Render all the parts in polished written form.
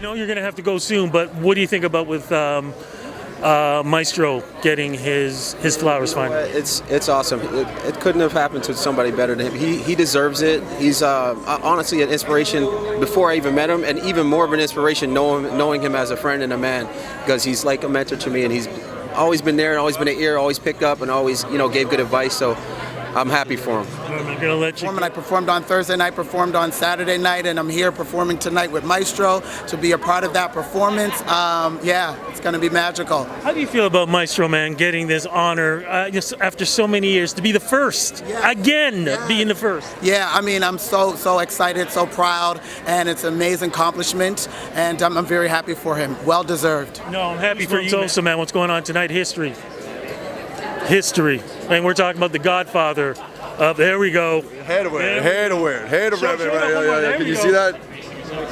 know you're going to have to go soon, but what do you think about with Maestro getting his flowers finally? It's awesome. It couldn't have happened to somebody better than him. He deserves it. He's honestly an inspiration before I even met him, and even more of an inspiration knowing him as a friend and a man, because he's like a mentor to me, and he's always been there and always been an ear, always picked up, and always gave good advice. So I'm happy for him. I'm gonna let you. I performed on Thursday night, performed on Saturday night, and I'm here performing tonight with Maestro to be a part of that performance. Yeah, it's gonna be magical. How do you feel about Maestro, man, getting this honor just after so many years to be the first again, being the first? Yeah, I mean, I'm so excited, so proud, and it's an amazing accomplishment, and I'm very happy for him. Well deserved. No, I'm happy for you. Also, man, what's going on tonight? History. And we're talking about the Godfather. There we go. Head of it. Can you see that?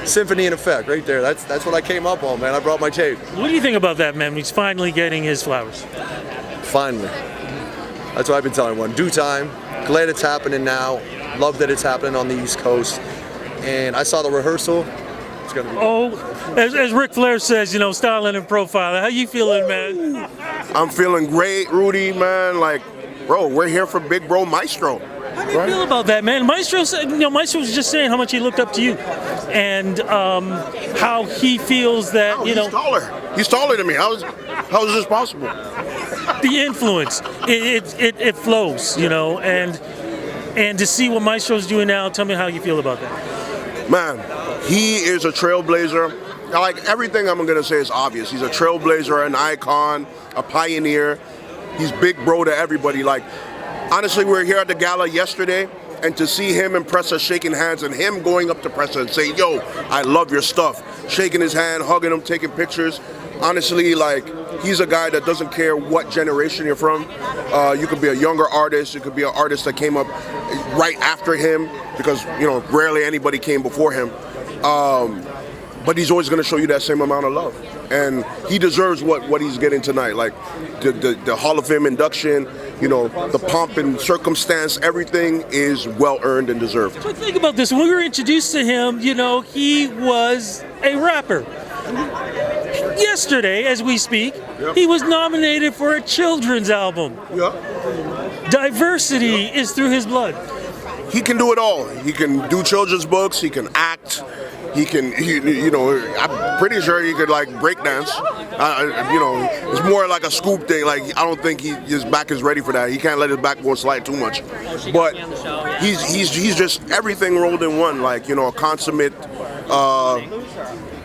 Symphony In Effect, right there. That's what I came up on, man. I brought my tape. What do you think about that, man? He's finally getting his flowers. Finally. That's what I've been telling everyone. Due time. Glad it's happening now. Love that it's happening on the East Coast. And I saw the rehearsal. It's gonna be as Ric Flair says, styling and profiling. How you feeling, man? I'm feeling great, Rudy, man. Like, bro, we're here for big bro Maestro. How do you feel about that, man? Maestro said, Maestro was just saying how much he looked up to you, and how he feels that He's taller. He's taller than me. How is this possible? The influence, it flows, and to see what Maestro's doing now. Tell me how you feel about that. Man, he is a trailblazer. Like, everything I'm gonna say is obvious. He's a trailblazer, an icon, a pioneer. He's big bro to everybody. Like, honestly, we were here at the gala yesterday, and to see him and Pressa shaking hands, and him going up to Pressa and saying, "Yo, I love your stuff," shaking his hand, hugging him, taking pictures. Honestly, like, he's a guy that doesn't care what generation you're from. You could be a younger artist, you could be an artist that came up right after him, because rarely anybody came before him. But he's always going to show you that same amount of love, and he deserves what he's getting tonight. Like the Hall of Fame induction, the pomp and circumstance, everything is well earned and deserved. But think about this: when we were introduced to him, he was a rapper. Yesterday, as we speak, he was nominated for a children's album. Diversity is through his blood. He can do it all. He can do children's books. He can act. He can, I'm pretty sure he could break dance. It's more like a scoop thing. Like, I don't think his back is ready for that. He can't let his backboard slide too much. But he's just everything rolled in one. Like, a consummate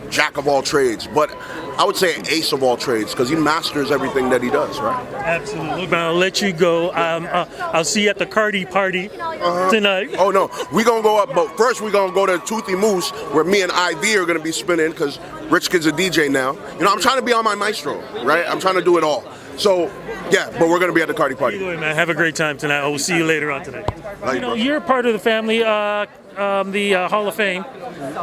jack of all trades. But I would say an ace of all trades, because he masters everything that he does, right? Absolutely. I'll let you go. I'll see you at the Cuddy party tonight. Oh, no. We're going to go up, but first we're going to go to Toothy Moose, where me and Ivy are going to be spinning, because Rich Kid's a DJ now. I'm trying to be on my Maestro, right? I'm trying to do it all. So, yeah, but we're going to be at the Cuddy party. Either way, man, have a great time tonight. I will see you later on tonight. Right, you're part of the family, the Hall of Fame.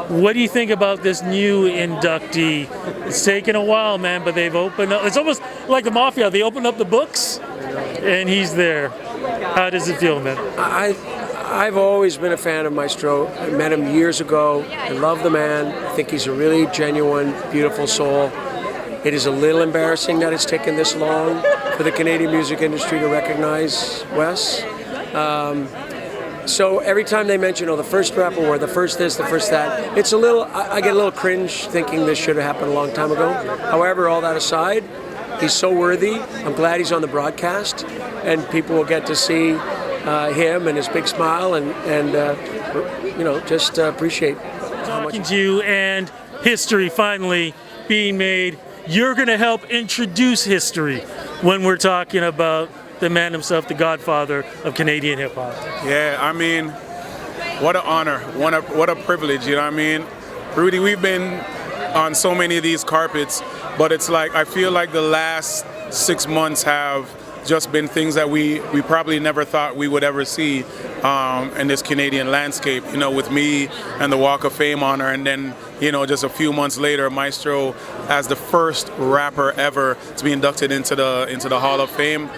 What do you think about this new inductee? It's taken a while, man, but they've opened up. It's almost like the Mafia. They opened up the books, and he's there. How does it feel, man? I've always been a fan of Maestro. I met him years ago. I love the man. I think he's a really genuine, beautiful soul. It is a little embarrassing that it's taken this long for the Canadian music industry to recognize Wes. So every time they mention, the first rap award, the first this, the first that, it's a little, I get a little cringe thinking this should have happened a long time ago. However, all that aside, he's so worthy. I'm glad he's on the broadcast, and people will get to see him and his big smile, and just appreciate how much. Talking to you, and history finally being made. You're going to help introduce history when we're talking about the man himself, the godfather of Canadian hip-hop. Yeah, I mean, what an honor, what a privilege, you know what I mean? Rudy, we've been on so many of these carpets, but it's like, I feel like the last 6 months have just been things that we probably never thought we would ever see in this Canadian landscape, with me and the Walk of Fame honor, and then, just a few months later, Maestro as the first rapper ever to be inducted into the Hall of Fame.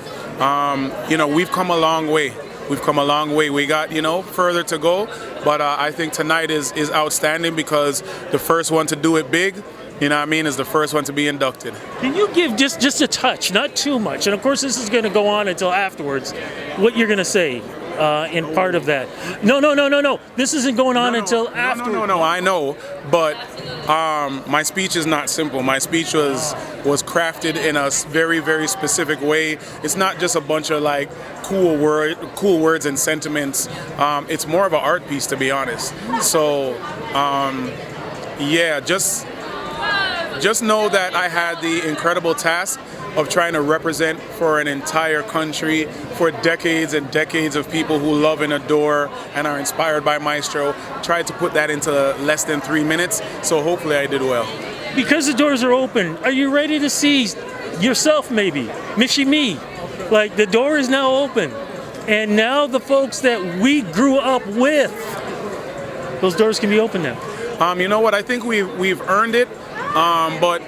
We've come a long way. we've come a long way. We got, further to go, but I think tonight is outstanding because the first one to do it big, is the first one to be inducted. Can you give just a touch, not too much? And of course, this is going to go on until afterwards. What you're going to say in part of that? No. This isn't going on until after. No. I know, but my speech is not simple. My speech was crafted in a very, very specific way. It's not just a bunch of like cool words and sentiments. It's more of an art piece, to be honest. So, just know that I had the incredible task of trying to represent for an entire country, for decades and decades of people who love and adore and are inspired by Maestro. Tried to put that into less than 3 minutes, so hopefully I did well. Because the doors are open, are you ready to see yourself maybe? Mishi me. Like, the door is now open. And now the folks that we grew up with, those doors can be open now. You know what? I think we've earned it, but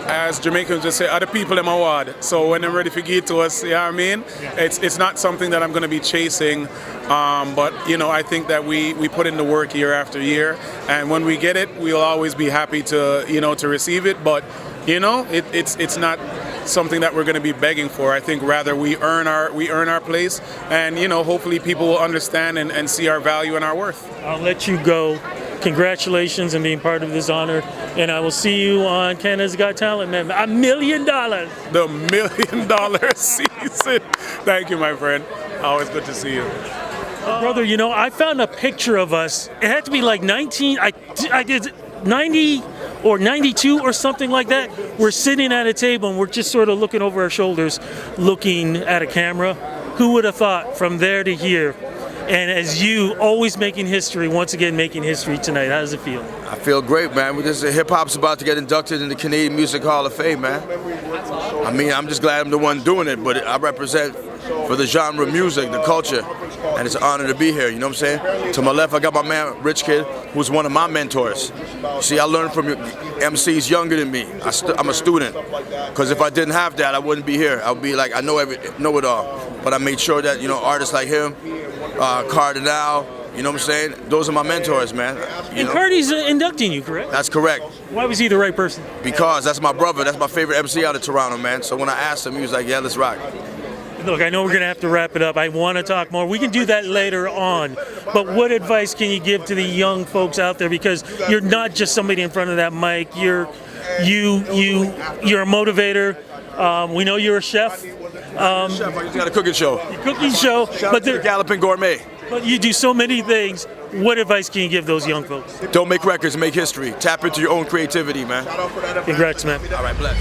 as Jamaicans just say, other people in my ward. So when they're ready to give it to us, it's not something that I'm going to be chasing. But I think that we put in the work year after year, and when we get it, we'll always be happy to to receive it. But it's not something that we're going to be begging for. I think rather we earn our place, and hopefully people will understand and see our value and our worth. I'll let you go. Congratulations on being part of this honor, and I will see you on Canada's Got Talent, man. $1 million. The $1 million season. Thank you, my friend. Always good to see you. Brother, I found a picture of us. It had to be like I did 90 or 92 or something like that. We're sitting at a table and we're just sort of looking over our shoulders, looking at a camera. Who would have thought from there to here? And as you, always making history, once again making history tonight. How does it feel? I feel great, man. Hip hop's about to get inducted in the Canadian Music Hall of Fame, man. I mean, I'm just glad I'm the one doing it, but I represent for the genre of music, the culture, and it's an honor to be here, you know what I'm saying? To my left, I got my man, Rich Kid, who's one of my mentors. See, I learned from MCs younger than me. I'm a student, because if I didn't have that, I wouldn't be here. I would be like, I know it all. But I made sure that, artists like him, Kardinal, you know what I'm saying? Those are my mentors, man. And Cardi's inducting you, correct? That's correct. Why was he the right person? Because that's my brother. That's my favorite MC out of Toronto, man. So when I asked him, he was like, yeah, let's rock. Look, I know we're going to have to wrap it up. I want to talk more. We can do that later on. But what advice can you give to the young folks out there? Because you're not just somebody in front of that mic. You're a motivator. We know you're a chef. Chef, I just got a cooking show. Cooking show. But they're Galloping Gourmet. But you do so many things. What advice can you give those young folks? Don't make records, make history. Tap into your own creativity, man. Congrats, man. All right, bless.